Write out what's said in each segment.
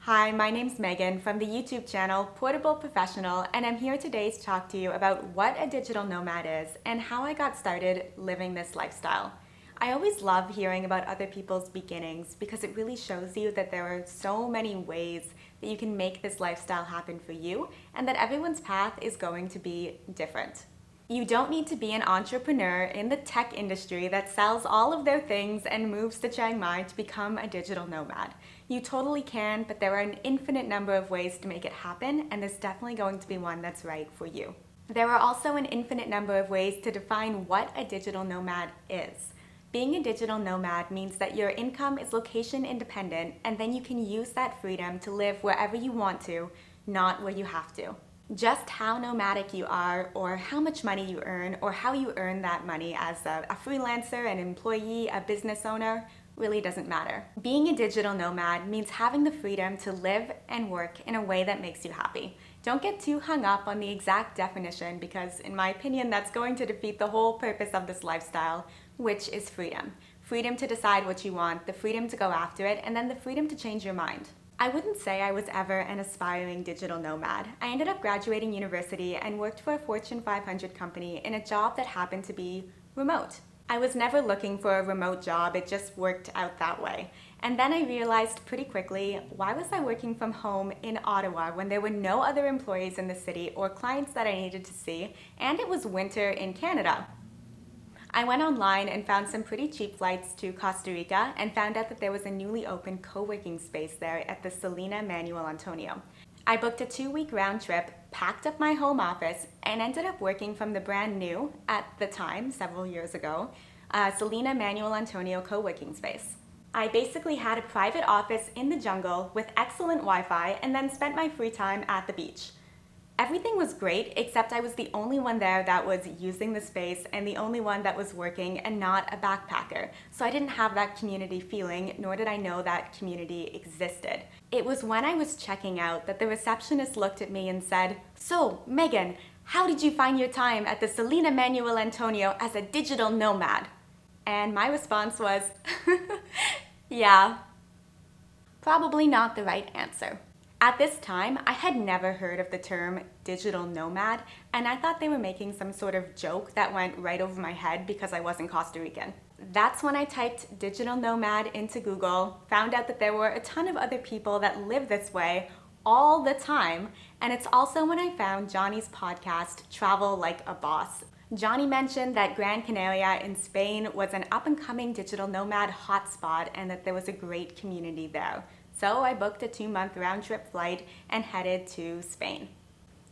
Hi, my name's Megan from the YouTube channel Portable Professional, and I'm here today to talk to you about what a digital nomad is and how I got started living this lifestyle. I always love hearing about other people's beginnings because it really shows you that there are so many ways that you can make this lifestyle happen for you and that everyone's path is going to be different. You don't need to be an entrepreneur in the tech industry that sells all of their things and moves to Chiang Mai to become a digital nomad. You totally can, but there are an infinite number of ways to make it happen, and there's definitely going to be one that's right for you. There are also an infinite number of ways to define what a digital nomad is. Being a digital nomad means that your income is location independent, and then you can use that freedom to live wherever you want to, not where you have to. Just how nomadic you are, or how much money you earn, or how you earn that money as a freelancer, an employee, a business owner, really doesn't matter. Being a digital nomad means having the freedom to live and work in a way that makes you happy. Don't get too hung up on the exact definition because, in my opinion, that's going to defeat the whole purpose of this lifestyle, which is freedom. Freedom to decide what you want, the freedom to go after it, and then the freedom to change your mind. I wouldn't say I was ever an aspiring digital nomad. I ended up graduating university and worked for a Fortune 500 company in a job that happened to be remote. I was never looking for a remote job, it just worked out that way. And then I realized pretty quickly, why was I working from home in Ottawa when there were no other employees in the city or clients that I needed to see, and it was winter in Canada? I went online and found some pretty cheap flights to Costa Rica and found out that there was a newly opened co-working space there at the Salina Manuel Antonio. I booked a 2-week round trip, packed up my home office, and ended up working from the brand new, at the time, several years ago, Salina Manuel Antonio co-working space. I basically had a private office in the jungle with excellent Wi-Fi and then spent my free time at the beach. Everything was great, except I was the only one there that was using the space and the only one that was working and not a backpacker. So I didn't have that community feeling, nor did I know that community existed. It was when I was checking out that the receptionist looked at me and said, "So, Megan, how did you find your time at the Salina Manuel Antonio as a digital nomad?" And my response was, yeah, probably not the right answer. At this time, I had never heard of the term digital nomad, and I thought they were making some sort of joke that went right over my head because I wasn't Costa Rican. That's when I typed digital nomad into Google, found out that there were a ton of other people that live this way all the time, and it's also when I found Johnny's podcast, Travel Like a Boss. Johnny mentioned that Gran Canaria in Spain was an up-and-coming digital nomad hotspot and that there was a great community there. So I booked a 2-month round-trip flight and headed to Spain.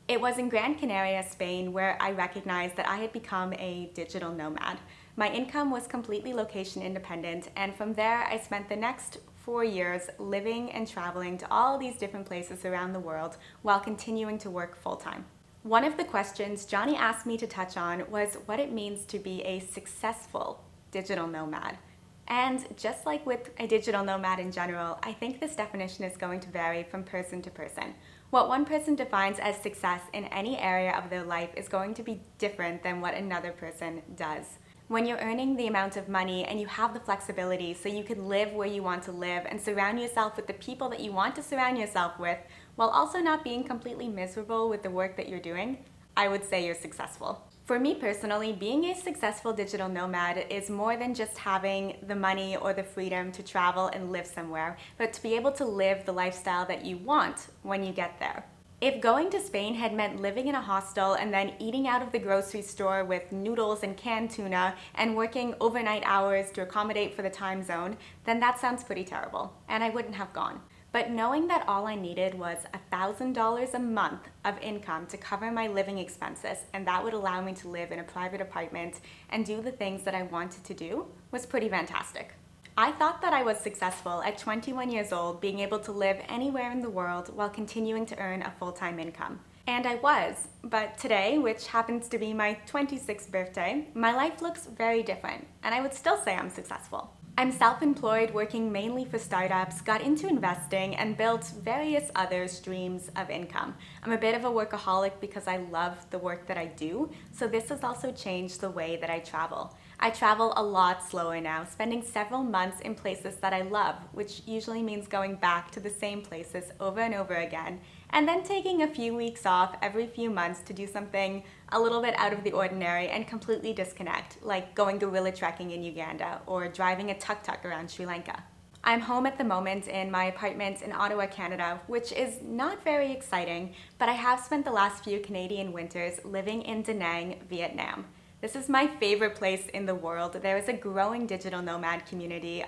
It was in Gran Canaria, Spain, where I recognized that I had become a digital nomad. My income was completely location independent, and from there I spent the next 4 years living and traveling to all these different places around the world while continuing to work full-time. One of the questions Johnny asked me to touch on was what it means to be a successful digital nomad. And just like with a digital nomad in general, I think this definition is going to vary from person to person. What one person defines as success in any area of their life is going to be different than what another person does. When you're earning the amount of money and you have the flexibility so you can live where you want to live and surround yourself with the people that you want to surround yourself with, while also not being completely miserable with the work that you're doing, I would say you're successful. For me personally, being a successful digital nomad is more than just having the money or the freedom to travel and live somewhere, but to be able to live the lifestyle that you want when you get there. If going to Spain had meant living in a hostel and then eating out of the grocery store with noodles and canned tuna and working overnight hours to accommodate for the time zone, then that sounds pretty terrible, and I wouldn't have gone. But knowing that all I needed was $1,000 a month of income to cover my living expenses, and that would allow me to live in a private apartment and do the things that I wanted to do, was pretty fantastic. I thought that I was successful at 21 years old, being able to live anywhere in the world while continuing to earn a full-time income. And I was, but today, which happens to be my 26th birthday, my life looks very different, and I would still say I'm successful. I'm self-employed, working mainly for startups, got into investing, and built various other streams of income. I'm a bit of a workaholic because I love the work that I do, so this has also changed the way that I travel. I travel a lot slower now, spending several months in places that I love, which usually means going back to the same places over and over again, and then taking a few weeks off every few months to do something a little bit out of the ordinary and completely disconnect, like going gorilla trekking in Uganda or driving a tuk-tuk around Sri Lanka. I'm home at the moment in my apartment in Ottawa, Canada, which is not very exciting, but I have spent the last few Canadian winters living in Da Nang, Vietnam. This is my favorite place in the world. There is a growing digital nomad community.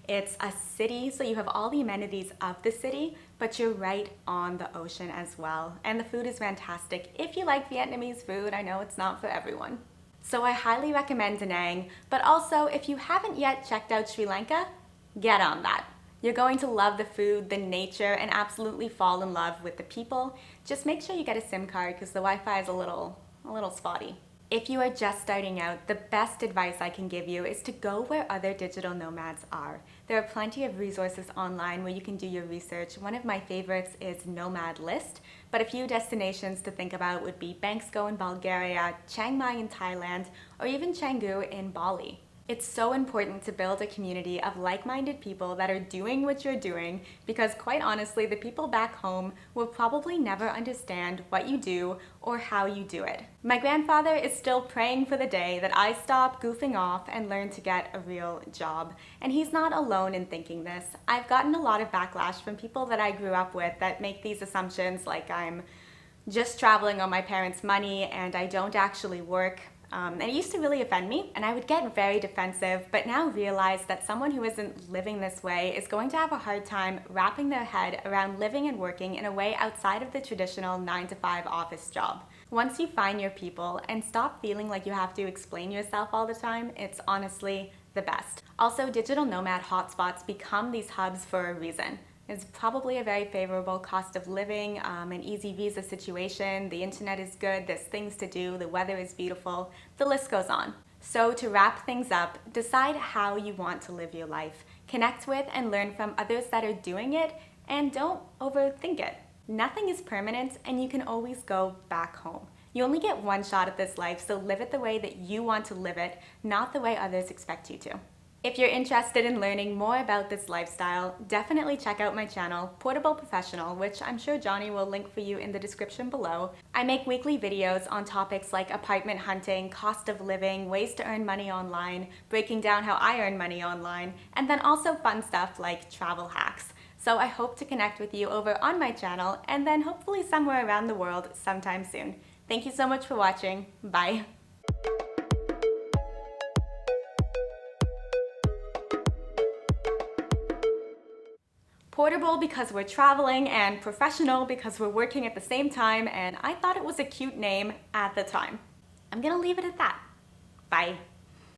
It's a city, so you have all the amenities of the city, but you're right on the ocean as well. And the food is fantastic. If you like Vietnamese food, I know it's not for everyone. So I highly recommend Da Nang, but also if you haven't yet checked out Sri Lanka, get on that. You're going to love the food, the nature, and absolutely fall in love with the people. Just make sure you get a SIM card because the Wi-Fi is a little spotty. If you are just starting out, the best advice I can give you is to go where other digital nomads are. There are plenty of resources online where you can do your research. One of my favorites is Nomad List, but a few destinations to think about would be Bangsko in Bulgaria, Chiang Mai in Thailand, or even Canggu in Bali. It's so important to build a community of like-minded people that are doing what you're doing because quite honestly, the people back home will probably never understand what you do or how you do it. My grandfather is still praying for the day that I stop goofing off and learn to get a real job. And he's not alone in thinking this. I've gotten a lot of backlash from people that I grew up with that make these assumptions like I'm just traveling on my parents' money and I don't actually work. And it used to really offend me, and I would get very defensive, but now realize that someone who isn't living this way is going to have a hard time wrapping their head around living and working in a way outside of the traditional 9-to-5 office job. Once you find your people and stop feeling like you have to explain yourself all the time, it's honestly the best. Also, digital nomad hotspots become these hubs for a reason. It's probably a very favorable cost of living, an easy visa situation, the internet is good, there's things to do, the weather is beautiful, the list goes on. So to wrap things up, decide how you want to live your life. Connect with and learn from others that are doing it, and don't overthink it. Nothing is permanent, and you can always go back home. You only get one shot at this life, so live it the way that you want to live it, not the way others expect you to. If you're interested in learning more about this lifestyle, definitely check out my channel, Portable Professional, which I'm sure Johnny will link for you in the description below. I make weekly videos on topics like apartment hunting, cost of living, ways to earn money online, breaking down how I earn money online, and then also fun stuff like travel hacks. So I hope to connect with you over on my channel and then hopefully somewhere around the world sometime soon. Thank you so much for watching. Bye. Portable because we're traveling and professional because we're working at the same time, and I thought it was a cute name at the time. I'm gonna leave it at that. Bye.